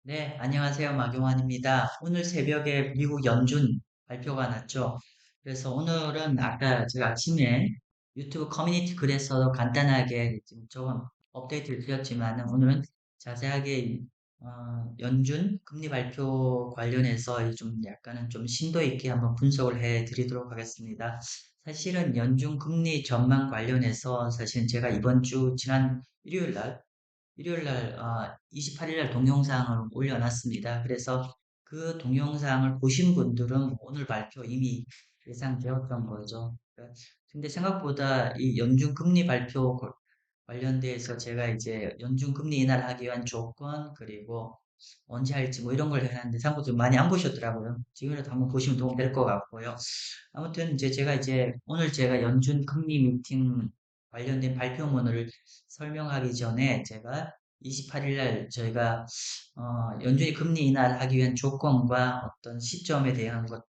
네, 안녕하세요. 마경환입니다. 오늘 새벽에 미국 연준 발표가 났죠. 그래서 오늘은 아까 제가 아침에 유튜브 커뮤니티 글에서 간단하게 지금 조금 업데이트를 드렸지만 오늘은 자세하게 연준 금리 발표 관련해서 좀 약간은 좀 심도 있게 한번 분석을 해 드리도록 하겠습니다. 사실은 연준 금리 전망 관련해서 사실은 제가 이번 주 지난 일요일 날, 28일 날 동영상을 올려놨습니다. 그래서 그 동영상을 보신 분들은 오늘 발표 이미 예상되었던 거죠. 근데 생각보다 이 연준 금리 발표 관련돼서 제가 이제 연준 금리 인하하기 위한 조건, 그리고 언제 할지 뭐 이런 걸 해놨는데 생각보다 많이 안 보셨더라고요. 지금이라도 한번 보시면 도움 될 것 같고요. 아무튼 이제 제가 이제 오늘 제가 연준 금리 미팅 관련된 발표문을 설명하기 전에 제가 28일 날 저희가 연준이 금리 인하를 하기 위한 조건과 어떤 시점에 대한 것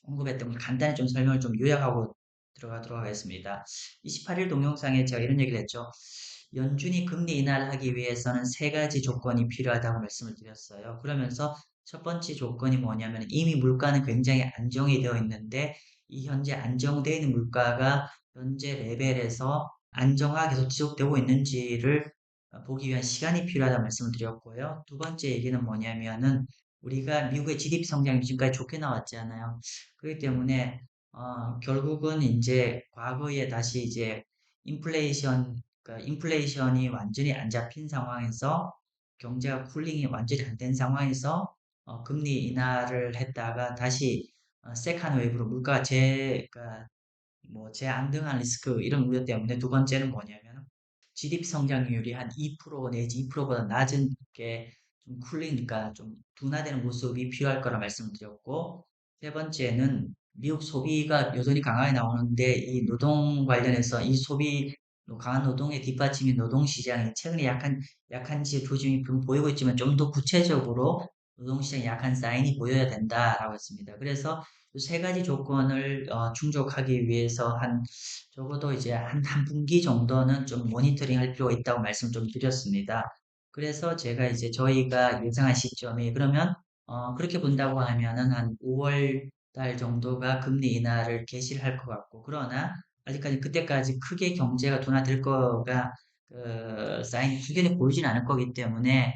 언급했던 걸 간단히 좀 설명을 좀 요약하고 들어가도록 하겠습니다. 28일 동영상에 제가 이런 얘기를 했죠. 연준이 금리 인하를 하기 위해서는 세 가지 조건이 필요하다고 말씀을 드렸어요. 그러면서 첫 번째 조건이 뭐냐면 이미 물가는 굉장히 안정이 되어 있는데 이 현재 안정되어 있는 물가가 현재 레벨에서 안정화가 계속 지속되고 있는지를 보기 위한 시간이 필요하다고 말씀을 드렸고요. 두 번째 얘기는 뭐냐면은 우리가 미국의 GDP 성장이 지금까지 좋게 나왔잖아요. 그렇기 때문에 결국은 이제 과거에 다시 이제 인플레이션, 그러니까 인플레이션이 완전히 안 잡힌 상황에서 경제가 쿨링이 완전히 안 된 상황에서 금리 인하를 했다가 다시 세컨 웨이브로 물가가 그러니까 뭐 재안등한 리스크 이런 우려 때문에 두 번째는 뭐냐면 GDP 성장률이 한 2% 내지 2%보다 낮은 게 좀 쿨리니까 좀 둔화되는 모습이 필요할 거라 말씀드렸고 세 번째는 미국 소비가 여전히 강하게 나오는데 이 노동 관련해서 이 소비 강한 노동의 뒷받침인 노동시장이 최근에 약한지 조짐이 좀 보이고 있지만 좀 더 구체적으로 노동시장이 약한 사인이 보여야 된다라고 했습니다. 그래서 이 세 가지 조건을 충족하기 위해서 적어도 이제 한 분기 정도는 좀 모니터링 할 필요가 있다고 말씀 좀 드렸습니다. 그래서 제가 이제 저희가 예상한 시점이 그러면 그렇게 본다고 하면은 한 5월 달 정도가 금리 인하를 개시를 할 것 같고 그러나 아직까지 그때까지 크게 경제가 둔화될 거가 사인이 확연히 보이진 않을 거기 때문에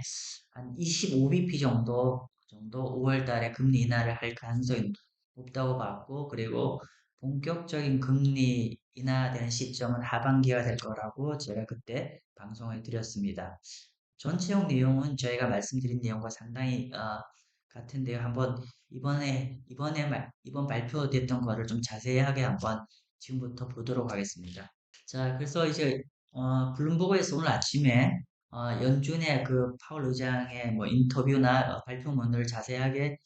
한 25bp 정도 5월 달에 금리 인하를 할 가능성이 높다고 봤고 그리고 본격적인 금리 인하되는 시점은 하반기가 될 거라고 제가 그때 방송을 드렸습니다. 전체적 내용은 저희가 말씀드린 내용과 상당히 같은데요. 한번 이번 발표됐던 거를 좀 자세하게 한번 지금부터 보도록 하겠습니다. 자, 그래서 이제 블룸버그에서 오늘 아침에 연준의 그 파월 의장의 뭐 인터뷰나 발표문을 자세하게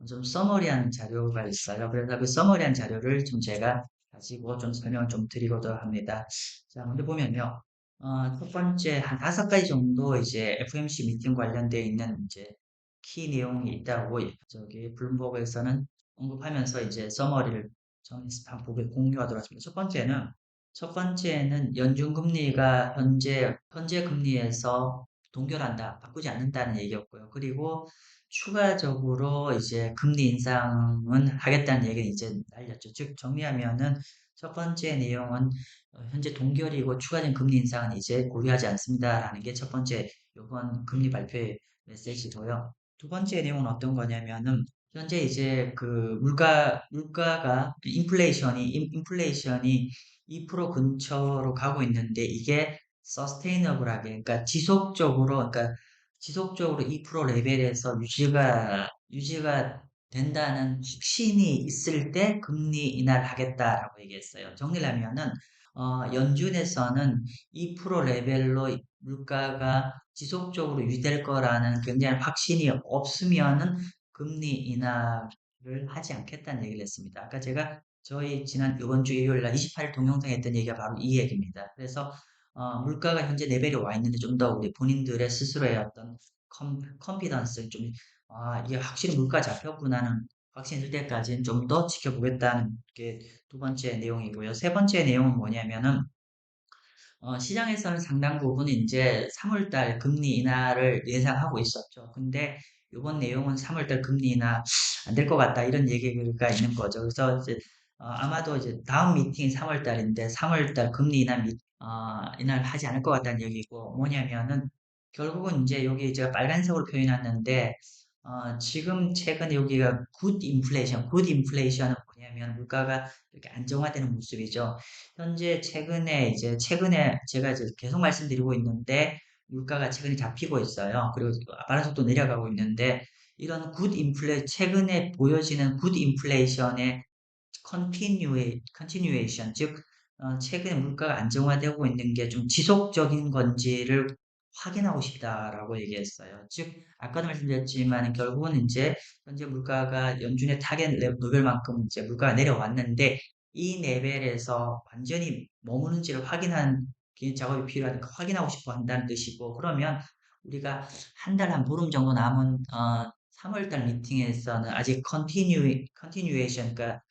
좀 서머리한 자료가 있어요. 그래서 그 서머리한 자료를 좀 제가 가지고 좀 설명을 좀 드리고자 합니다. 자, 먼저 보면요. 첫 번째 한 5가지 정도 이제 FOMC 미팅 관련되어 있는 이제 키 내용이 있다고 저기 블룸버그에서는 언급하면서 이제 서머리를 정리해서 보고 공유하도록 하겠습니다. 첫 번째는 연준 금리가 현재 금리에서 동결한다, 바꾸지 않는다는 얘기였고요. 그리고 추가적으로 이제 금리 인상은 하겠다는 얘기는 이제 날렸죠. 즉 정리하면은 첫 번째 내용은 현재 동결이고 추가적인 금리 인상은 이제 고려하지 않습니다라는 게 첫 번째 이번 금리 발표의 메시지고요. 두 번째 내용은 어떤 거냐면은 현재 이제 그 물가가 인플레이션이 2% 근처로 가고 있는데 이게 서스테이너블하게 그러니까 지속적으로 2% 레벨에서 유지가 된다는 확신이 있을 때 금리 인하를 하겠다라고 얘기했어요. 정리를 하면은 연준에서는 2% 레벨로 물가가 지속적으로 유지될 거라는 굉장히 확신이 없으면은 금리 인하를 하지 않겠다는 얘기를 했습니다. 아까 제가 저희 지난 이번 주 일요일 날 28일 동영상에 했던 얘기가 바로 이 얘기입니다. 그래서 물가가 현재 레벨에 와 있는데 좀 더 우리 본인들의 스스로의 어떤 컨피던스 이게 확실히 물가 잡혔구나는 확신이 들 때까지는 좀 더 지켜보겠다는 게 두 번째 내용이고요. 세 번째 내용은 뭐냐면은 시장에서는 상당 부분 이제 3월 달 금리 인하를 예상하고 있었죠. 근데 이번 내용은 3월달 금리 인하 안 될 것 같다 이런 얘기가 있는 거죠. 그래서 이제 아마도 이제 다음 미팅이 3월달인데 3월달 금리 인하 인하를 하지 않을 것 같다는 얘기고 뭐냐면은 결국은 이제 여기 제가 빨간색으로 표현했는데 지금 최근에 여기가 굿 인플레이션은 뭐냐면 물가가 이렇게 안정화되는 모습이죠. 현재 최근에 제가 이제 계속 말씀드리고 있는데 물가가 최근에 잡히고 있어요. 그리고 빠른 속도 내려가고 있는데 이런 최근에 보여지는 굿 인플레이션의 컨티뉴에이션, 즉, 최근에 물가가 안정화되고 있는 게 좀 지속적인 건지를 확인하고 싶다라고 얘기했어요. 즉, 아까도 말씀드렸지만 결국은 이제 현재 물가가 연준의 노벨만큼 이제 물가가 내려왔는데 이 레벨에서 완전히 머무는지를 확인한 기 작업이 필요하니까 확인하고 싶어 한다는 뜻이고 그러면 우리가 한 달, 한 보름 정도 남은 3월달 미팅에서는 아직 컨티뉴에이션, 그러니까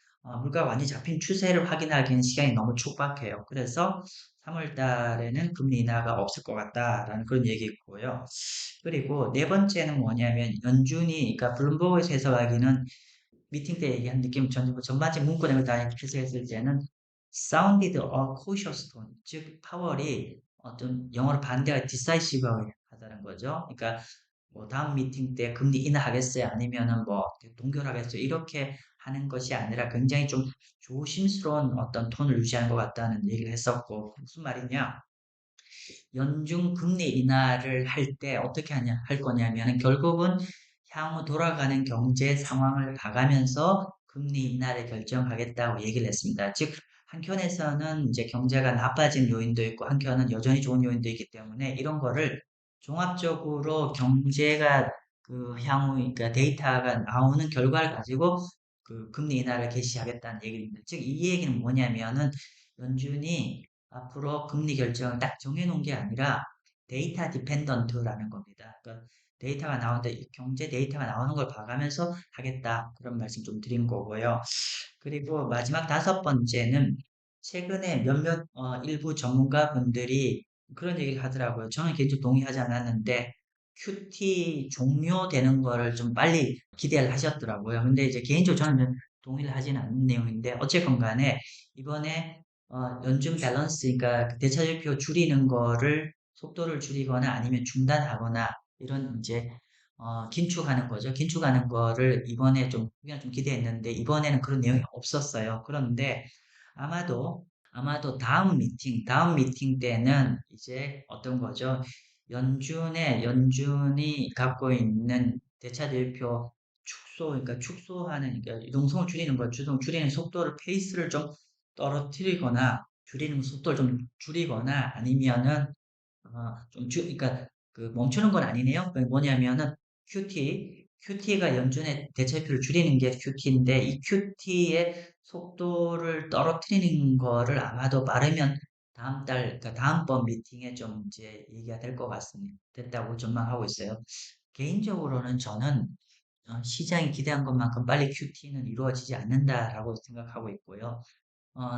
물가가 완전히 잡힌 추세를 확인하기는 시간이 너무 촉박해요. 그래서 3월 달에는 금리 인하가 없을 것 같다라는 그런 얘기고요. 그리고 네 번째는 뭐냐면 그러니까 블룸버그에서 해석하기는 미팅 때 얘기한 느낌 전반적 문구를 다 해석했을 때는 sounded a cautious tone, 즉 파월이 어떤 영어로 반대가 decisive 하다는 거죠. 그러니까 뭐 다음 미팅 때 금리 인하하겠어요? 아니면은 뭐 동결하겠어요? 이렇게 하는 것이 아니라 굉장히 좀 조심스러운 어떤 톤을 유지하는 것 같다는 얘기를 했었고 무슨 말이냐? 연중 금리 인하를 할 때 어떻게 할 거냐면 결국은 향후 돌아가는 경제 상황을 봐가면서 금리 인하를 결정하겠다고 얘기를 했습니다. 즉 한켠에서는 이제 경제가 나빠진 요인도 있고 한켠은 여전히 좋은 요인도 있기 때문에 이런 거를 종합적으로 경제가 향후 그러니까 데이터가 나오는 결과를 가지고 금리 인하를 개시하겠다는 얘기입니다. 즉 이 얘기는 뭐냐면은 연준이 앞으로 금리 결정을 딱 정해놓은 게 아니라 데이터 디펜던트라는 겁니다. 그러니까 경제 데이터가 나오는 걸 봐가면서 하겠다. 그런 말씀 좀 드린 거고요. 그리고 마지막 다섯 번째는 최근에 일부 전문가분들이 그런 얘기를 하더라고요. 저는 개인적으로 동의하지 않았는데 QT 종료되는 거를 좀 빨리 기대를 하셨더라고요. 근데 이제 개인적으로 저는 동의를 하지는 않는 내용인데 어쨌건 간에 이번에 연준 밸런스, 그러니까 그 대차지표 줄이는 거를 속도를 줄이거나 아니면 중단하거나 이런 이제 긴축하는 거죠. 긴축하는 거를 이번에 우리가 좀 기대했는데 이번에는 그런 내용이 없었어요. 그런데 아마도 다음 미팅 때는 이제 어떤 거죠? 연준이 갖고 있는 대차대표 그러니까 축소하는, 그러니까 유동성을 줄이는 거, 줄이는 속도를, 페이스를 좀 떨어뜨리거나, 줄이는 속도를 좀 줄이거나, 아니면은, 그러니까 멈추는 건 아니네요. 뭐냐면은, QT가 연준의 대체표를 줄이는 게 QT인데, 이 QT의 속도를 떨어뜨리는 거를 아마도 빠르면 그러니까 다음번 미팅에 좀 이제 얘기가 될 것 같습니다. 됐다고 전망하고 있어요. 개인적으로는 저는 시장이 기대한 것만큼 빨리 QT는 이루어지지 않는다라고 생각하고 있고요.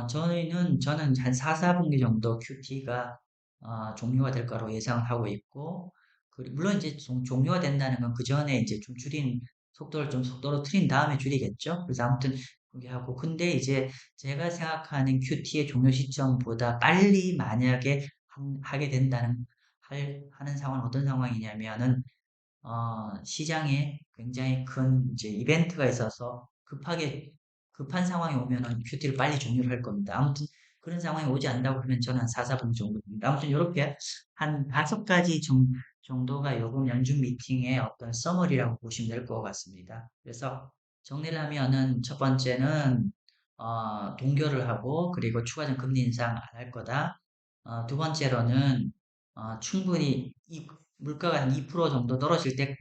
저는 한 4, 4분기 정도 QT가 종료가 될 거라고 예상을 하고 있고, 물론 이제 종료가 된다는 건 그 전에 이제 좀 속도로 트린 다음에 줄이겠죠. 그래서 아무튼 그게 하고, 근데 이제 제가 생각하는 QT의 종료 시점보다 빨리 만약에 하게 하는 상황은 어떤 상황이냐면은 시장에 굉장히 큰 이제 이벤트가 있어서 급한 상황이 오면은 큐티를 빨리 종료를 할 겁니다. 아무튼 그런 상황이 오지 않는다고 그러면 저는 한 4, 4분 정도입니다. 아무튼 이렇게 한 다섯 가지 정도가 요번 연준 미팅의 어떤 서머리라고 보시면 될 것 같습니다. 그래서 정리를 하면은 첫 번째는 동결을 하고 그리고 추가적 금리 인상 안 할 거다. 두 번째로는 충분히 물가가 한 2% 정도 떨어질 때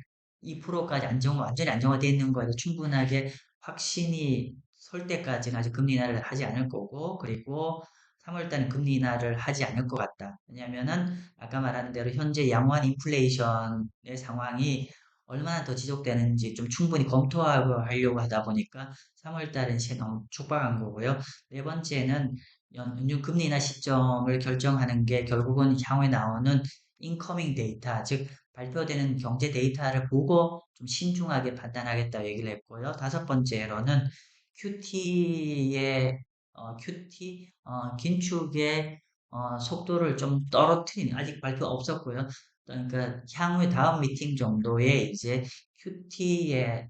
2%까지 완전히 안정화되어 있는 거에서 충분하게 확신이 설 때까지는 아직 금리 인하를 하지 않을 거고, 그리고 3월 달은 금리 인하를 하지 않을 것 같다. 왜냐면은 아까 말한 대로 현재 양호한 인플레이션의 상황이 얼마나 더 지속되는지 좀 충분히 검토하고 하려고 하다 보니까 3월 달은 시간이 너무 촉박한 거고요. 네 번째는 연준 금리 인하 시점을 결정하는 게 결국은 향후에 나오는 인커밍 데이터, 즉 발표되는 경제 데이터를 보고 좀 신중하게 판단하겠다 얘기를 했고요. 다섯 번째로는 긴축의 속도를 좀 떨어뜨리는, 아직 발표 없었고요. 그러니까 향후에 다음 미팅 정도에 이제 QT의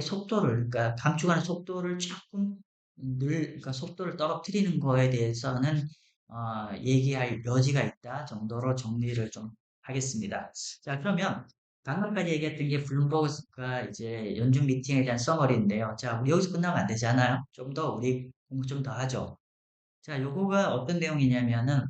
속도를, 그러니까 감축하는 속도를 조금 그러니까 속도를 떨어뜨리는 거에 대해서는 얘기할 여지가 있다 정도로 정리를 좀 하겠습니다. 자, 그러면 방금까지 얘기했던 게 블룸버그가 이제 연준 미팅에 대한 서머리인데요. 자, 우리 여기서 끝나면 안 되잖아요. 좀 더 우리 공부 좀 더 하죠. 자, 요거가 어떤 내용이냐면은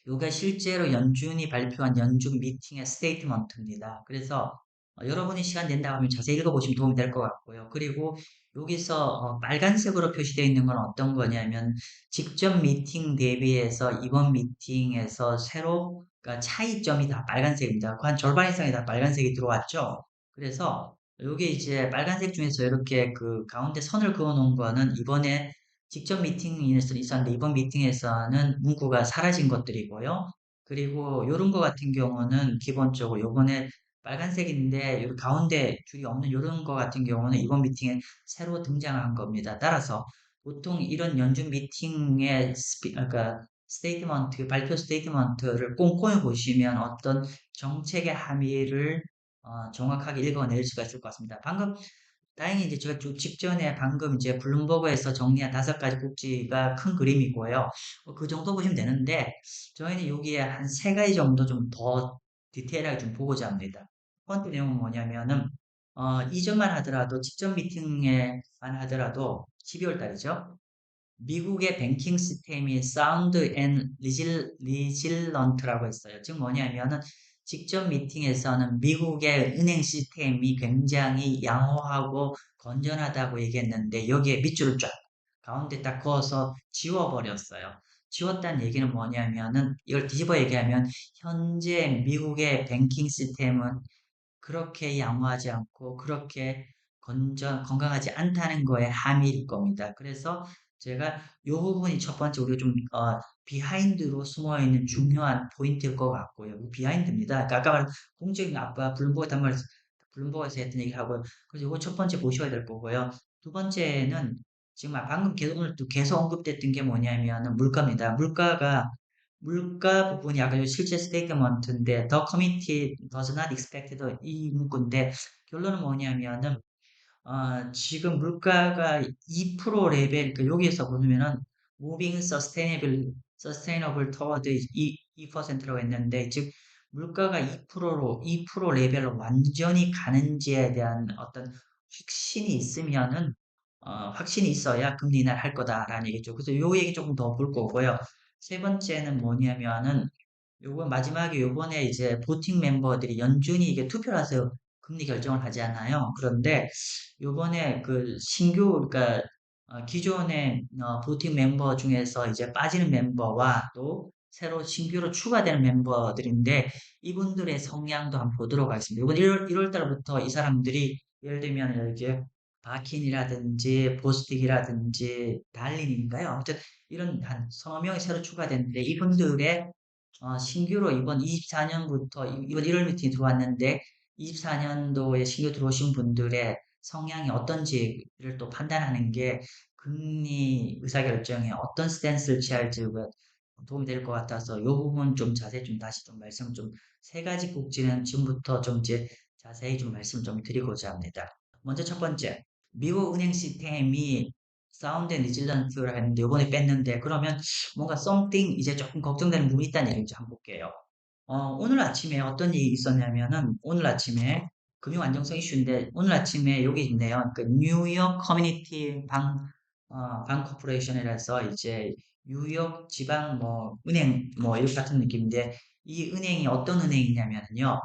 요게 실제로 연준이 발표한 연준 미팅의 스테이트먼트입니다. 그래서 여러분이 시간 된다고 하면 자세히 읽어보시면 도움이 될 것 같고요. 그리고 여기서 빨간색으로 표시되어 있는 건 어떤 거냐면 직전 미팅 대비해서 이번 미팅에서 새로 그러니까 차이점이 다 빨간색입니다. 그 한 절반 이상이 다 빨간색이 들어왔죠. 그래서 요게 이제 빨간색 중에서 이렇게 그 가운데 선을 그어 놓은 거는 이번에 직접 미팅에서 있었는데 이번 미팅에서는 문구가 사라진 것들이고요. 그리고 요런 거 같은 경우는 기본적으로 요번에 빨간색인데 요 가운데 줄이 없는 요런 거 같은 경우는 이번 미팅에 새로 등장한 겁니다. 따라서 보통 이런 연준 미팅의 그러니까 스테이트먼트, 발표 스테이트먼트를 꼼꼼히 보시면 어떤 정책의 함의를 정확하게 읽어낼 수가 있을 것 같습니다. 방금 다행히 이제 제가 좀 직전에 방금 이제 블룸버그에서 정리한 다섯 가지 꼭지가 큰 그림이고요. 그 정도 보시면 되는데 저희는 여기에 한 세 가지 정도 좀 더 디테일하게 좀 보고자 합니다. 첫 번째 내용은 뭐냐면은 이전만 하더라도 직전 미팅에만 하더라도 12월 달이죠. 미국의 뱅킹 시스템이 사운드 앤 리질런트라고 했어요. 즉 뭐냐면은 직전 미팅에서는 미국의 은행 시스템이 굉장히 양호하고 건전하다고 얘기했는데 여기에 밑줄을 쫙 가운데 딱 그어서 지워버렸어요. 지웠다는 얘기는 뭐냐면은 이걸 뒤집어 얘기하면 현재 미국의 뱅킹 시스템은 그렇게 양호하지 않고 그렇게 건강하지 않다는 거에 함의일 겁니다. 그래서 제가 이 부분이 첫 번째 우리가 좀 비하인드로 숨어 있는 중요한 포인트일 것 같고요. 비하인드입니다. 그러니까 아까 말한 공적인 아빠 블룸버그에서 했던 얘기하고 그래서 이거 첫 번째 보셔야 될 거고요. 두 번째는 지금 방금 오늘 또 계속 언급됐던 게 뭐냐면 물가입니다. 물가 부분이 아까 실제 스테이트먼트인데 the committee does not expect 이 문구인데 결론은 뭐냐면은 지금 물가가 2% 레벨, 그 여기에서 보면은 moving sustainable toward 2%라고 했는데, 즉, 물가가 2% 레벨로 완전히 가는지에 대한 어떤 확신이 있어야 금리 인하를 할 거다라는 얘기죠. 그래서 요 얘기 조금 더 볼 거고요. 세 번째는 뭐냐면은 요번 마지막에 요번에 이제 보팅 멤버들이 연준이 이게 투표를 해서 금리 결정을 하지 않아요. 그런데 요번에 그 신규 그러니까 기존의 보팅 mem버 중에서 이제 빠지는 멤버와 또 새로 신규로 추가되는 멤버들인데 이분들의 성향도 한번 보도록 하겠습니다. 이번 1월 달부터 이 사람들이 예를 들면 이렇게 바킨이라든지 보스틱이라든지 달린인가요? 아무튼 이런 한 서너 명이 새로 추가됐는데 이분들의 신규로 이번 24년부터 이번 1월 미팅에 들어왔는데 24년도에 신규 들어오신 분들의 성향이 어떤지를 또 판단하는 게 금리 의사결정에 어떤 스탠스를 취할지가 도움이 될 것 같아서 이 부분 좀 자세히 좀 다시 좀 말씀 좀 세 가지 꼭지는 지금부터 좀 이제 자세히 좀 말씀 좀 드리고자 합니다. 먼저 첫 번째, 미국 은행 시스템이 사운드 앤 리질런트를 했는데 요번에 뺐는데 그러면 뭔가 something 이제 조금 걱정되는 부분이 있다는 얘기인지 한번 볼게요. 오늘 아침에 어떤 일이 있었냐면은 오늘 아침에 금융 안정성 이슈인데 오늘 아침에 여기 있네요. 그 뉴욕 커뮤니티 방 코퍼레이션이라서 이제 뉴욕 지방 뭐 은행 뭐 이렇게 같은 느낌인데 이 은행이 어떤 은행이냐면요.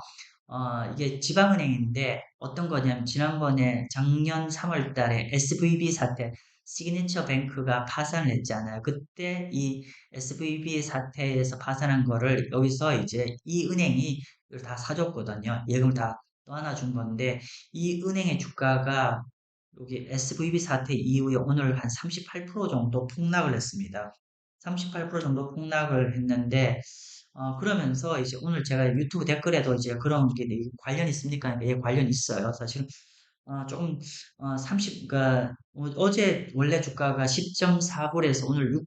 이게 지방은행인데 어떤 거냐면 지난번에 작년 3월 달에 SVB 사태, 시그니처 뱅크가 파산을 했잖아요. 그때 이 SVB 사태에서 파산한 거를 여기서 이제 이 은행이 이걸 다 사줬거든요. 예금을 다 떠안아 준 건데 이 은행의 주가가 여기 SVB 사태 이후에 오늘 한 38% 정도 폭락을 했습니다. 38% 정도 폭락을 했는데 그러면서 이제 오늘 제가 유튜브 댓글에도 이제 그런 게 관련 있습니까? 예, 관련 있어요. 사실 조금 30, 그러니까 어제 원래 주가가 10.4불에서 오늘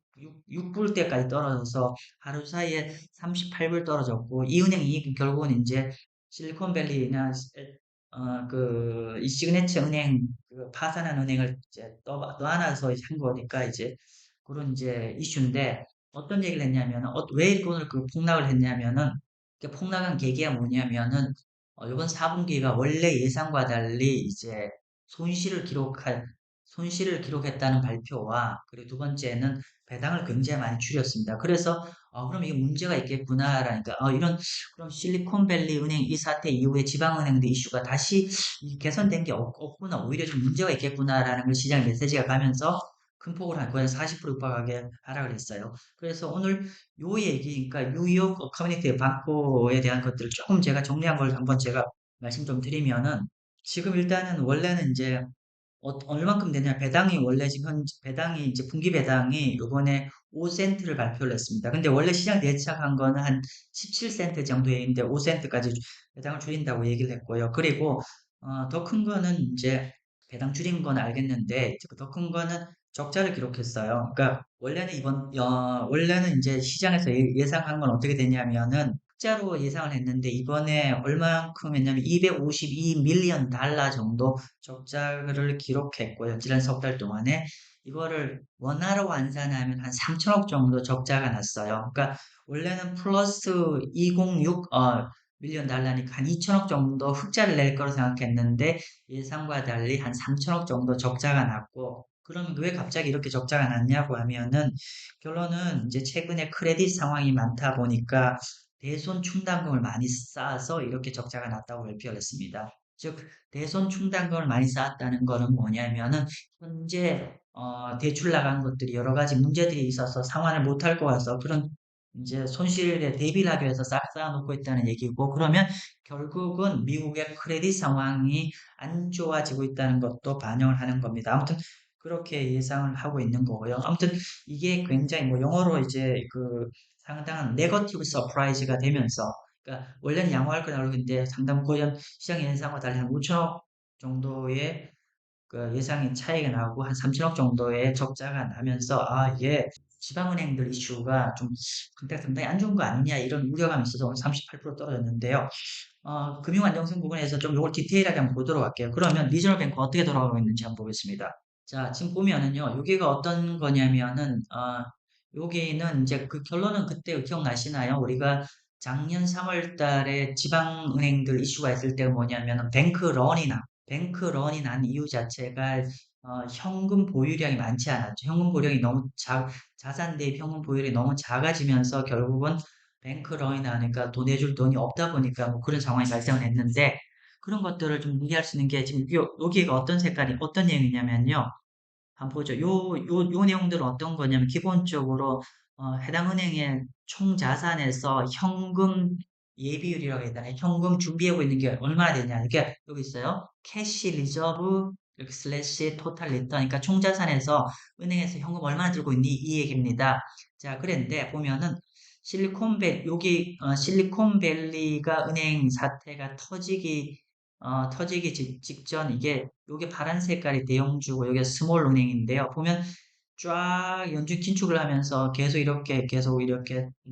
6불 때까지 떨어져서 하루 사이에 38불 떨어졌고 이 은행이 결국은 이제 실리콘밸리나 이 시그네처 은행 그 파산한 은행을 이제 떠안아서 이제 한 거니까 이제 그런 이제 이슈인데 어떤 얘기를 했냐면은 왜 오늘 그 폭락을 했냐면은 그 폭락한 계기가 뭐냐면은 이번 4분기가 원래 예상과 달리 이제 손실을 기록할, 손실을 기록했다는 발표와, 그리고 두 번째는 배당을 굉장히 많이 줄였습니다. 그래서, 그럼 이게 문제가 있겠구나라니까, 그럼 실리콘밸리 은행 이 사태 이후에 지방은행들 이슈가 다시 개선된 게 없구나, 오히려 좀 문제가 있겠구나라는 걸 시장 메시지가 가면서 큰 폭으로 한 거의 40% 육박하게 하락을 했어요. 그래서 오늘 요 얘기, 그러니까 뉴욕 커뮤니티 방코에 대한 것들을 조금 제가 정리한 걸 한번 제가 말씀 좀 드리면은 지금 일단은 원래는 이제 얼마큼 되냐 배당이 원래 지금 배당이 이제 분기 배당이 요번에 5센트를 발표를 했습니다. 근데 원래 시장 예측한 거는 한 17센트 정도인데 5센트까지 배당을 줄인다고 얘기를 했고요. 그리고 더 큰 거는 이제 배당 줄인 건 알겠는데 더 큰 거는 적자를 기록했어요. 그러니까 원래는 이제 시장에서 예상한 건 어떻게 되냐면은 흑자로 예상을 했는데 이번에 얼마만큼 했냐면 252 밀리언 달러 정도 적자를 기록했고요. 지난 석 달 동안에 이거를 원화로 환산하면 한 3천억 정도 적자가 났어요. 그러니까 원래는 플러스 206 밀리언 달러니까 한 2천억 정도 흑자를 낼 거로 생각했는데 예상과 달리 한 3천억 정도 적자가 났고 그러면 왜 갑자기 이렇게 적자가 났냐고 하면은 결론은 이제 최근에 크레딧 상황이 많다 보니까 대손 충당금을 많이 쌓아서 이렇게 적자가 났다고 발표를 했습니다. 즉 대손 충당금을 많이 쌓았다는 거는 뭐냐면은 현재 대출 나간 것들이 여러 가지 문제들이 있어서 상환을 못할 것 같아서 그런 이제 손실에 대비를 하기 위해서 싹 쌓아놓고 있다는 얘기고 그러면 결국은 미국의 크레딧 상황이 안 좋아지고 있다는 것도 반영을 하는 겁니다. 아무튼 그렇게 예상을 하고 있는 거고요. 아무튼 이게 굉장히 뭐 영어로 이제 그 상당한 네거티브 서프라이즈가 되면서 그러니까 원래는 양호할 거라고 했는데 상당 고전 시장 예상과 달리 한 5천억 정도의 그 예상의 차이가 나고 한 3천억 정도의 적자가 나면서 이게 지방은행들 이슈가 좀 상당히 안 좋은 거 아니냐 이런 우려감이 있어서 오늘 38% 떨어졌는데요. 금융 안정성 부분에서 좀 이걸 디테일하게 한번 보도록 할게요. 그러면 리저널 뱅크 어떻게 돌아가고 있는지 한번 보겠습니다. 자, 지금 보면은요, 여기가 어떤 거냐면은, 여기는 이제 그 결론은 그때 기억나시나요? 우리가 작년 3월 달에 지방은행들 이슈가 있을 때가 뭐냐면은 뱅크런이 난 이유 자체가 현금 보유량이 많지 않았죠. 현금 보유량이 너무 자산 대비 현금 보유량이 너무 작아지면서 결국은 뱅크런이 나니까 돈 내줄 돈이 없다 보니까 뭐 그런 상황이 발생을 했는데 그런 것들을 좀 이해할 수 있는 게 지금 여기가 어떤 색깔이 어떤 내용이냐면요. 한번 보죠. 요 내용들은 어떤 거냐면, 기본적으로, 해당 은행의 총 자산에서 현금 예비율이라고 해야 되나? 현금 준비하고 있는 게 얼마나 되냐. 이게 여기 있어요. 캐시 리저브, 이렇게 슬래시 토탈 리턴. 그러니까 총 자산에서 은행에서 현금 얼마나 들고 있니? 이 얘기입니다. 자, 그런데 보면은, 실리콘밸리가 은행 사태가 터지기 직전 요게 파란 색깔이 대형주고 요게 스몰 은행인데요. 보면 쫙 연중 긴축을 하면서 계속 이렇게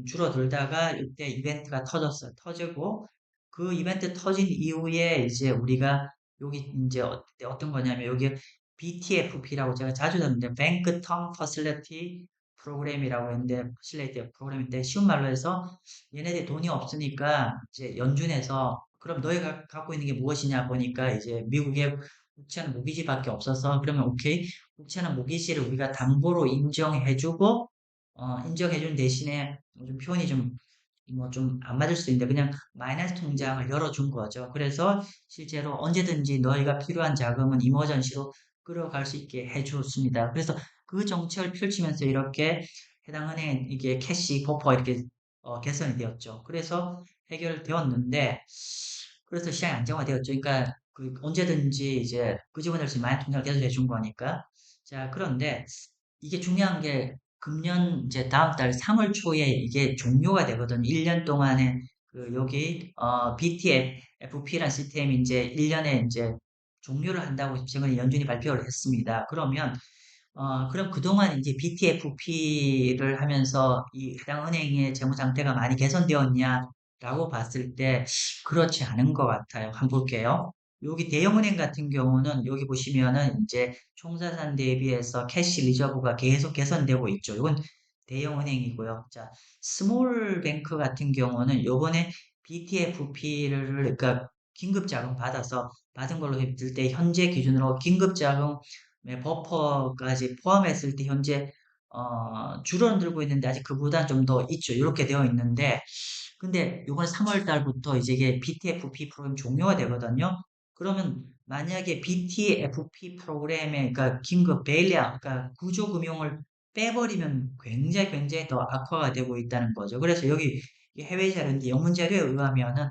줄어들다가 이때 이벤트가 터졌어요. 터지고 그 이벤트 터진 이후에 이제 우리가 여기 이제 어떤 거냐면 여기 BTFP라고 제가 자주 듣는데 뱅크 텀 퍼실리티 프로그램이라고 했는데 퍼실리티 프로그램인데 쉬운 말로 해서 얘네들이 돈이 없으니까 이제 연준에서 그럼 너희가 갖고 있는 게 무엇이냐 보니까 이제 미국의 국채는 모기지밖에 없어서 그러면 오케이 국채는 모기지를 우리가 담보로 인정해주고 인정해준 대신에 뭐좀 표현이 좀 뭐 좀 안 맞을 수 있는데 그냥 마이너스 통장을 열어준 거죠. 그래서 실제로 언제든지 너희가 필요한 자금은 이머전시로 끌어갈 수 있게 해줬습니다. 그래서 그 정책을 펼치면서 이렇게 해당 은행 이게 캐시 버퍼 이렇게 개선이 되었죠. 그래서 해결되었는데 그래서 시장이 안정화되었죠. 그러니까 그 언제든지 이제 끄집어낼 수 있는 마이너스 통장을 계속 해준 거니까. 자, 그런데 이게 중요한 게 금년 이제 다음 달 3월 초에 이게 종료가 되거든요. 1년 동안에 그 여기 BTFP라는 시스템이 이제 1년에 이제 종료를 한다고 최근에 연준이 발표를 했습니다. 그럼 그동안 이제 BTFP를 하면서 이 해당 은행의 재무 상태가 많이 개선되었냐라고 봤을 때 그렇지 않은 것 같아요. 한번 볼게요. 여기 대형은행 같은 경우는 여기 보시면은 이제 총자산 대비해서 캐시 리저브가 계속 개선되고 있죠. 이건 대형은행이고요. 자, 스몰 뱅크 같은 경우는 요번에 BTFP를 그러니까 긴급 자금 받은 걸로 했을 때 현재 기준으로 긴급 자금 버퍼까지 포함했을 때 현재 줄어들고 있는데 아직 그보다 좀 더 있죠. 이렇게 되어 있는데 근데 이번 3월 달부터 이제 이게 BTFP 프로그램 종료가 되거든요. 그러면 만약에 BTFP 프로그램에 그러니까 긴급 베일리아 그러니까 구조금융을 빼버리면 굉장히 더 악화가 되고 있다는 거죠. 그래서 여기 해외 자료인데 영문 자료에 의하면은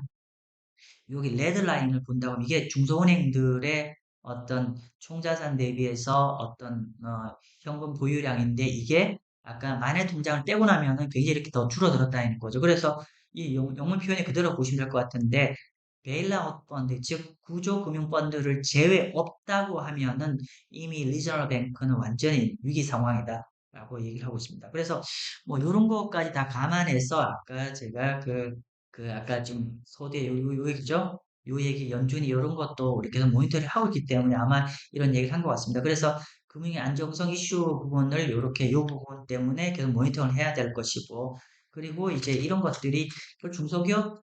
여기 레드라인을 본다고 하면 이게 중소은행들의 어떤 총자산 대비해서 어떤 현금 보유량인데 이게 아까 만의 통장을 떼고 나면은 굉장히 이렇게 더 줄어들었다는 거죠. 그래서 이 영문 표현이 그대로 보시면 될 것 같은데 베일아웃 펀드, 즉 구조금융펀드를 제외 없다고 하면은 이미 리저널 뱅크는 완전히 위기 상황이다라고 얘기를 하고 있습니다. 그래서 뭐 이런 것까지 다 감안해서 아까 제가 아까 좀 소대 요 얘기죠? 요 얘기 연준이 이런 것도 우리 계속 모니터링 하고 있기 때문에 아마 이런 얘기를 한 것 같습니다. 그래서 금융의 안정성 이슈 부분을 이렇게 요 부분 때문에 계속 모니터링을 해야 될 것이고 그리고 이제 이런 것들이 그 중소기업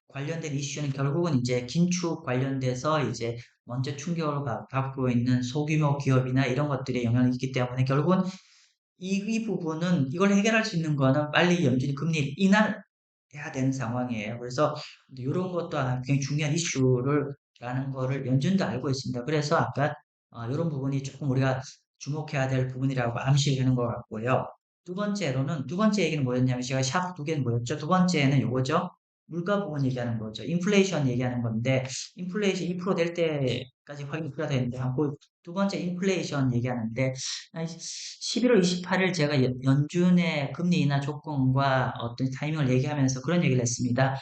관련된 이슈는 결국은 이제 긴축 관련돼서 이제 먼저 충격을 받고 있는 소규모 기업이나 이런 것들에 영향이 있기 때문에 결국은 이 부분은 이걸 해결할 수 있는 거는 빨리 연준이 금리 인하해야 되는 상황이에요. 그래서 이런 것도 하나 굉장히 중요한 이슈라는 거를 연준도 알고 있습니다. 그래서 아까 이런 부분이 조금 우리가 주목해야 될 부분이라고 암시하는 것 같고요. 두 번째 얘기는 뭐였냐면 제가 샵 두 개는 뭐였죠? 두 번째는 요거죠. 물가 부분 얘기하는 거죠. 인플레이션 얘기하는 건데 인플레이션 2%될 때까지 확인이 필요하다는데 두 번째 인플레이션 얘기하는데 11월 28일 제가 연준의 금리 인하 조건과 어떤 타이밍을 얘기하면서 그런 얘기를 했습니다.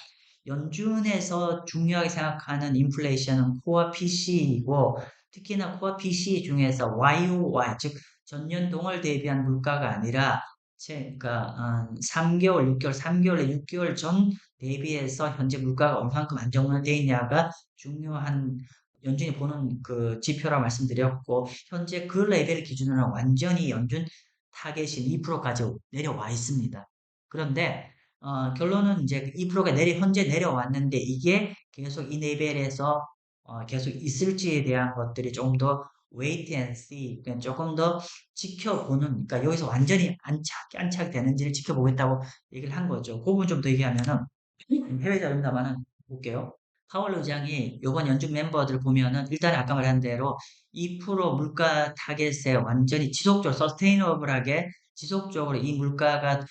연준에서 중요하게 생각하는 인플레이션은 코어 PC이고 특히나 코어 PC 중에서 YOY 즉 전년 동월 대비한 물가가 아니라 그러니까 3개월, 6개월, 3개월에 6개월 전 대비해서 현재 물가가 얼마만큼 안정화되어 있냐가 중요한 연준이 보는 그 지표라 말씀드렸고 현재 그 레벨 기준으로는 완전히 연준 타겟인 2%까지 내려와 있습니다. 그런데 결론은 이제 2%가 현재 내려왔는데 이게 계속 이 레벨에서 계속 있을지에 대한 것들이 조금 더 wait and see, 그러니까 조금 더 지켜보는, 그러니까 여기서 완전히 안착되는지를 지켜보겠다고 얘기를 한 거죠. 그 부분 좀 더 얘기하면은 해외 자료입니다만은 볼게요. 파월 의장이 이번 연준 멤버들 보면은 일단 아까 말한 대로 2% 물가 타겟에 완전히 지속적으로 서스테이너블하게 지속적으로 이 물가가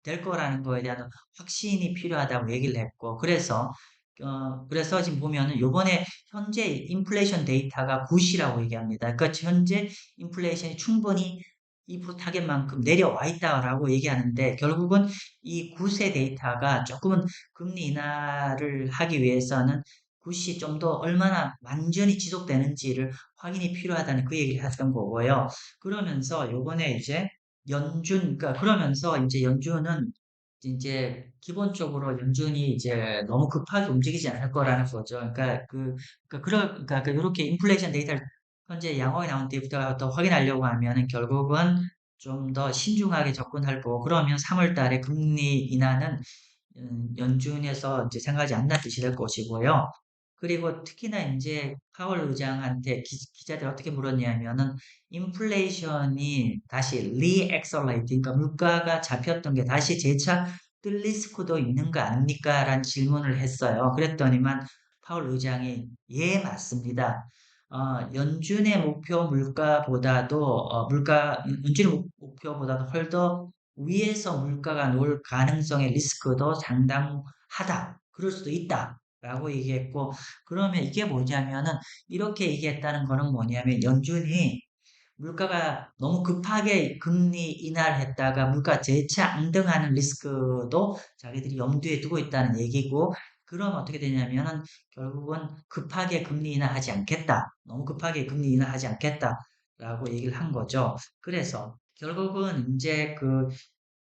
될 거라는 거에 대한 확신이 필요하다고 얘기를 했고 그래서 지금 보면은 요번에 현재 인플레이션 데이터가 굿이라고 얘기합니다. 그러니까 현재 인플레이션이 충분히 2% 타겟만큼 내려와 있다라고 얘기하는데 결국은 이 굿의 데이터가 조금은 금리 인하를 하기 위해서는 굿이 좀 더 얼마나 완전히 지속되는지를 확인이 필요하다는 그 얘기를 했던 거고요. 그러면서 요번에 이제 그러면서 이제 연준은 이제 기본적으로 연준이 이제 너무 급하게 움직이지 않을 거라는 거죠. 그러니까 이렇게 인플레이션 데이터를 현재 양호하게 나온 데이터부터 더 확인하려고 하면은 결국은 좀 더 신중하게 접근할 거고 그러면 3월 달에 금리 인하는 연준에서 이제 생각하지 않는 뜻이 될 것이고요. 그리고 특히나 이제 파월 의장한테 기자들 어떻게 물었냐면은 인플레이션이 다시 리액셀레이트 그러니까 물가가 잡혔던 게 다시 재차 뜰 리스크도 있는 거 아닙니까? 라는 질문을 했어요. 그랬더니만 파월 의장이 예, 맞습니다. 연준의 목표 물가보다도 연준의 목표보다도 훨더 위에서 물가가 놀 가능성의 리스크도 상당하다. 그럴 수도 있다. 라고 얘기했고, 그러면 이게 뭐냐면은, 이렇게 얘기했다는 거는 뭐냐면, 연준이 물가가 너무 급하게 금리 인하를 했다가 물가 재차 앙등하는 리스크도 자기들이 염두에 두고 있다는 얘기고, 그럼 어떻게 되냐면은 결국은 급하게 금리 인하하지 않겠다. 너무 급하게 금리 인하하지 않겠다라고 얘기를 한 거죠. 그래서 결국은 이제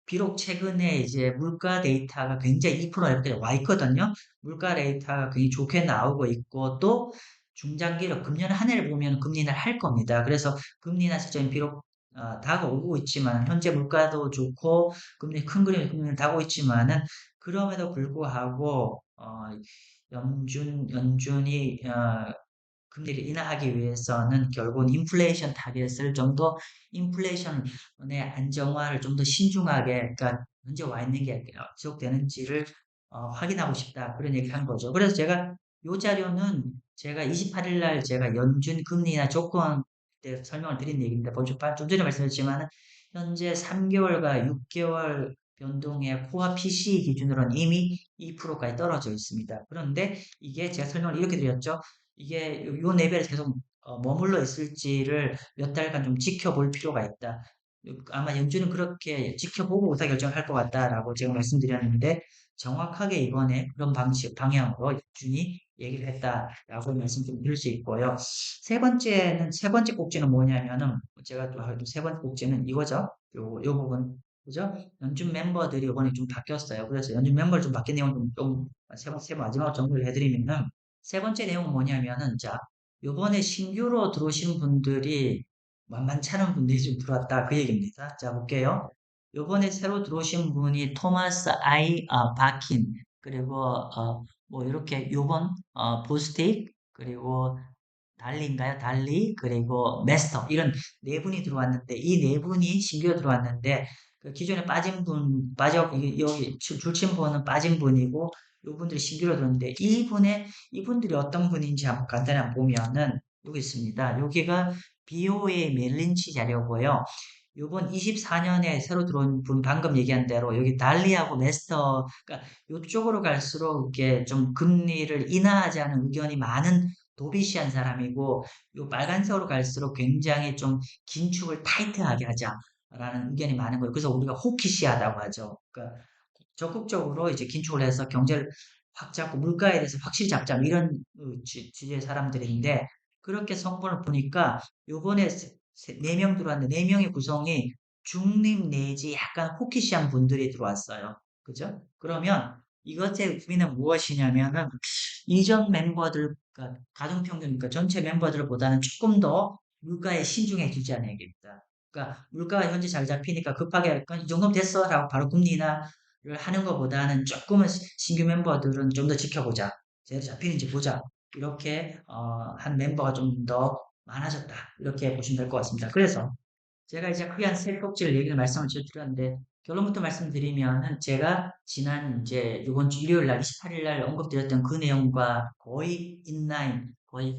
비록 최근에 이제 물가 데이터가 굉장히 2% 이렇게 와 있거든요. 물가 데이터가 굉장히 좋게 나오고 있고, 또 중장기로 금년 한 해를 보면 금리 인하를 할 겁니다. 그래서 금리 인하 시점이 비록 다가오고 있지만, 현재 물가도 좋고 큰 그림의 금리는 다가오고 있지만은, 그럼에도 불구하고 연준이 금리를 인하하기 위해서는 결국은 인플레이션 타겟을 좀 더, 인플레이션의 안정화를 좀 더 신중하게, 그러니까 현재 와 있는 게 지속되는지를 확인하고 싶다. 그런 얘기를 한 거죠. 그래서 제가 요 자료는 제가 28일 날 제가 연준 금리 인하 조건 때 설명을 드린 얘기입니다. 좀 전에 말씀드렸지만 현재 3개월과 6개월 변동의 코어 PCE 기준으로는 이미 2%까지 떨어져 있습니다. 그런데 이게 제가 설명을 이렇게 드렸죠. 이게 요 레벨에 계속 머물러 있을지를 몇 달간 좀 지켜볼 필요가 있다. 아마 연준은 그렇게 지켜보고 의사결정을 할 것 같다라고 제가 말씀드렸는데, 정확하게 이번에 그런 방향으로 연준이 얘기를 했다라고 말씀 좀 드릴 수 있고요. 세 번째 꼭지는 뭐냐면은, 제가 또 하도 세 번째 꼭지는 이거죠. 요 부분. 그죠? 연준 멤버들이 이번에 좀 바뀌었어요. 그래서 연준 멤버를 좀 바뀐 내용을 세 마지막으로 정리를 해드리면은, 세 번째 내용은 뭐냐면은, 자, 요번에 신규로 들어오신 분들이 만만치 않은 분들이 좀 들어왔다. 그 얘기입니다. 자, 볼게요. 요번에 새로 들어오신 분이 토마스 바킨, 그리고, 뭐, 이렇게 요번, 보스틱, 그리고 달리인가요? 달리, 그리고 메스터. 이런 네 분이 들어왔는데, 이 네 분이 신규로 들어왔는데, 그 기존에 빠진 분, 여기 줄친 분은 빠진 분이고, 요분들이 신규로 들어왔는데, 이분들이 어떤 분인지 한번 간단히 한번 보면은, 여기 있습니다. 여기가 BOA 멜린치 자료고요. 요번 24년에 새로 들어온 분 방금 얘기한 대로 여기 달리하고 메스터, 그러니까 요쪽으로 갈수록 이게 좀 금리를 인하하지 않은 의견이 많은 도비시한 사람이고, 요 빨간색으로 갈수록 굉장히 좀 긴축을 타이트하게 하자라는 의견이 많은 거예요. 그래서 우리가 호키시하다고 하죠. 그러니까 적극적으로 이제 긴축을 해서 경제를 확 잡고 물가에 대해서 확실히 잡자, 뭐 이런 취지의 사람들인데, 그렇게 성분을 보니까 요번에 네 명 들어왔는데 네 명의 구성이 중립 내지 약간 호키시한 분들이 들어왔어요. 그죠? 그러면 이것의 의미는 무엇이냐면은, 이전 멤버들, 그러니까 가중평균, 그러니까 전체 멤버들보다는 조금 더 물가에 신중해지자는 얘기입니다. 그러니까 물가가 현재 잘 잡히니까 급하게 이 정도면 됐어 라고 바로 금리 인하를 하는 것보다는 조금은 신규 멤버들은 좀 더 지켜보자. 제대로 잡히는지 보자. 이렇게 한 멤버가 좀 더 많아졌다. 이렇게 보시면 될 것 같습니다. 그래서 제가 이제 크게 한 세 꼭지를 얘기를 말씀을 드렸는데, 결론부터 말씀드리면은 제가 지난 이제 이번 주 일요일 날 28일 날 언급드렸던 그 내용과 거의 인라인, 거의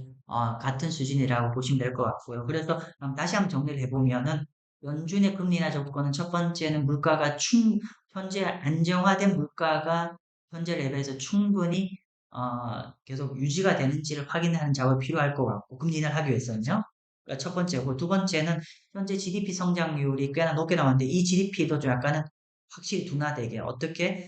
같은 수준이라고 보시면 될 것 같고요. 그래서 다시 한번 정리를 해보면은, 연준의 금리 인하 조건은 첫 번째는 현재 안정화된 물가가 현재 레벨에서 충분히 계속 유지가 되는지를 확인하는 작업이 필요할 것 같고, 금리 인하를 하기 위해서는요. 그러니까 첫 번째고, 두 번째는 현재 GDP 성장률이 꽤나 높게 나왔는데, 이 GDP도 좀 약간은 확실히 둔화되게, 어떻게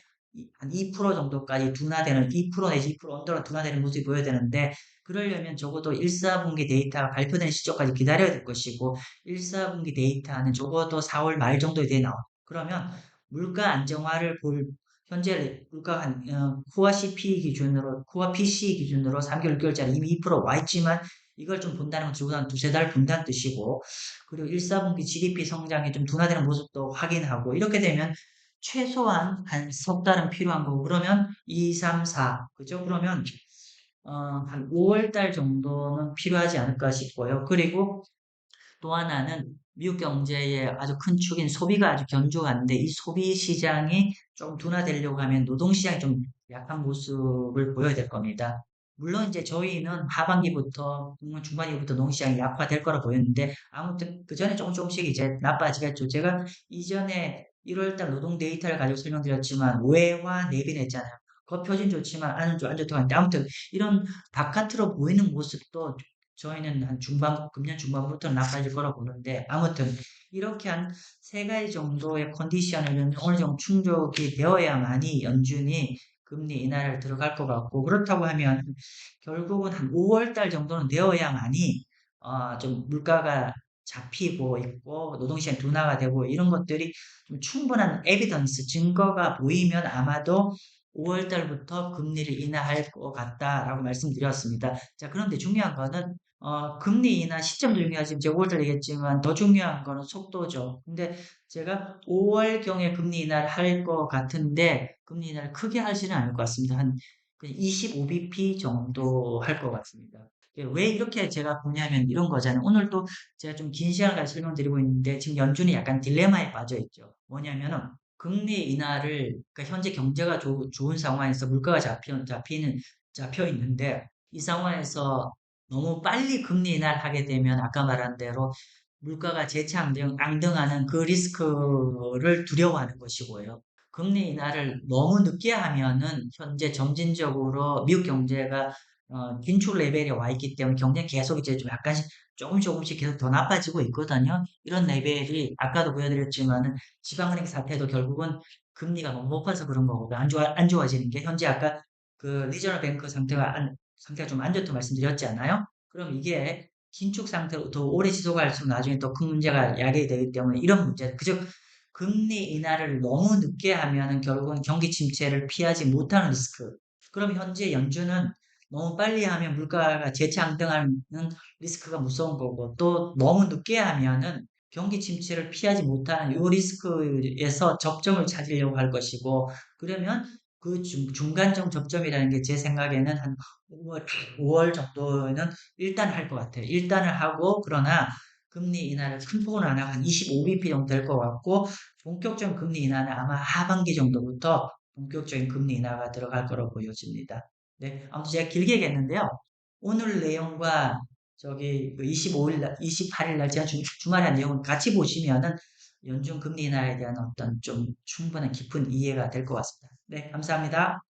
한 2% 정도까지 둔화되는, 2% 내지 2% 언더로 둔화되는 모습이 보여야 되는데, 그러려면 적어도 1, 4분기 데이터가 발표되는 시점까지 기다려야 될 것이고, 1, 4분기 데이터는 적어도 4월 말 정도에 돼 나와. 그러면 물가 안정화를 현재 물가 코어 CP 기준으로, 코어 PC 기준으로 3개월, 6개월짜리 이미 2%와 있지만, 이걸 좀 본다는 건 적어도 한 두세 달 본다는 뜻이고, 그리고 1, 4분기 GDP 성장이 좀 둔화되는 모습도 확인하고, 이렇게 되면 최소한 한 석 달은 필요한 거고, 그러면 2, 3, 4, 그죠? 그러면 한 5월 달 정도는 필요하지 않을까 싶고요. 그리고 또 하나는 미국 경제의 아주 큰 축인 소비가 아주 견조한데, 이 소비 시장이 좀 둔화되려고 하면 노동시장이 좀 약한 모습을 보여야 될 겁니다. 물론 이제 저희는 하반기부터 중반기부터 노동시장이 약화될 거라 보였는데, 아무튼 그 전에 조금씩 이제 나빠지겠죠. 제가 이전에 1월달 노동 데이터를 가지고 설명드렸지만, 외화 내빈했잖아요. 겉표진 좋지만 안은 좀 안 좋다고 하는데, 아무튼 이런 바깥으로 보이는 모습도 저희는 한 금년 중반부터 나빠질 거라 보는데, 아무튼, 이렇게 한 세 가지 정도의 컨디션을 어느 정도 충족이 되어야만이 연준이 금리 인하를 들어갈 것 같고, 그렇다고 하면 결국은 한 5월 달 정도는 되어야만이, 좀 물가가 잡히고 있고, 노동시장 둔화가 되고, 이런 것들이 좀 충분한 에비던스, 증거가 보이면 아마도 5월 달부터 금리를 인하할 것 같다라고 말씀드렸습니다. 자, 그런데 중요한 거는 금리 인하 시점도 중요하지만 제가 5월달 얘기했지만 더 중요한 거는 속도죠. 근데 제가 5월경에 금리 인하를 할 것 같은데 금리 인하를 크게 하지는 않을 것 같습니다. 한 25bp 정도 할 것 같습니다. 왜 이렇게 제가 보냐면 이런 거잖아요. 오늘 또 제가 좀 긴 시간을 가지고 설명드리고 있는데 지금 연준이 약간 딜레마에 빠져 있죠. 뭐냐면은 금리 인하를 그러니까 현재 경제가 좋은 상황에서 물가가 잡혀 있는데 이 상황에서 너무 빨리 금리 인하를 하게 되면 아까 말한 대로 물가가 앙등하는 그 리스크를 두려워하는 것이고요. 금리 인하를 너무 늦게 하면은 현재 점진적으로 미국 경제가 긴축 레벨에 와 있기 때문에 경제는 계속 이제 좀 약간씩 조금씩 계속 더 나빠지고 있거든요. 이런 레벨이 아까도 보여드렸지만은 지방은행 사태도 결국은 금리가 너무 높아서 그런 거거든요. 안 좋아지는 게 현재 아까 그 리저널 뱅크 상태가 좀 안 좋다고 말씀드렸지 않아요? 그럼 이게 긴축 상태로 더 오래 지속할수록 나중에 또 큰 문제가 야기가 되기 때문에 이런 문제, 그저 금리 인하를 너무 늦게 하면은 결국은 경기 침체를 피하지 못하는 리스크. 그럼 현재 연준은 너무 빨리 하면 물가가 재창등하는 리스크가 무서운 거고 또 너무 늦게 하면은 경기 침체를 피하지 못하는 이 리스크에서 접점을 찾으려고 할 것이고 그러면 그 중간점 접점이라는 게 제 생각에는 한 5월 정도는 일단 할 것 같아요. 일단을 하고 그러나 금리 인하를 큰 폭으로 안 하고 한 25bp 정도 될 것 같고 본격적인 금리 인하는 아마 하반기 정도부터 본격적인 금리 인하가 들어갈 거라고 보여집니다. 네, 아무튼 제가 길게 얘기했는데요. 오늘 내용과 저기 25일 날, 28일 날 제가 주말에 한 내용을 같이 보시면은 연준 금리 인하에 대한 어떤 좀 충분한 깊은 이해가 될 것 같습니다. 네, 감사합니다.